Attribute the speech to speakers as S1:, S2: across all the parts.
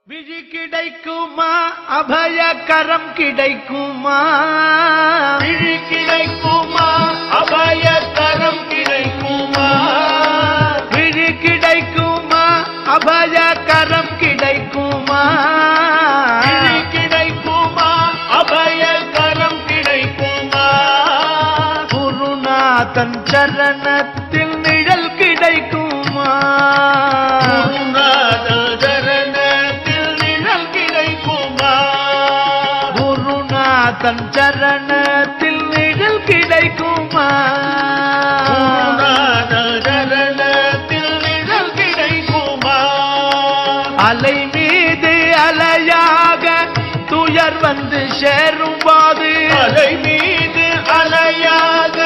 S1: விழி கிடைக்குமா அபயகரம் கிடைக்குமா
S2: விழி கிடைக்குமா அபயகரம் கிடைக்குமா
S1: விழி கிடைக்குமா அபயகரம் கிடைக்குமா
S2: விழி கிடைக்குமா அபயகரம் கிடைக்குமா
S1: குருநாதன் சரணத்தில் நிழல் கிடைக்குமா தன் சரணத்தில் நிழல் கிடைக்குமா
S2: சரணத்தில் நிழல் கிடைக்குமா
S1: அலை மீது அலையாக துயர் வந்து சேரும் போது
S2: அலை மீது அலையாக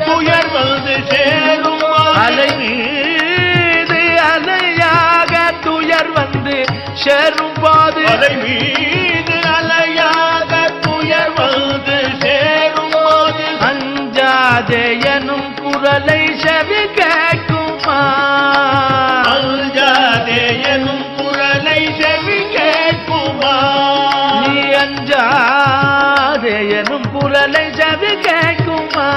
S2: துயர் வந்து சேரும்
S1: அலை மீது அலையாக துயர் வந்து சேரும் போது
S2: அலை மீது அலையாக துயர் வந்து சேரும் போது
S1: அஞ்சாதே எனும் குரலை செவி கேட்குமா
S2: அஞ்சாதே எனும் குரலை செவி கேட்குமா
S1: நீ அஞ்சாதே எனும் குரலை செவி கேட்குமா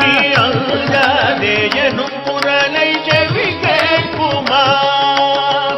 S2: நீ அஞ்சாதே எனும்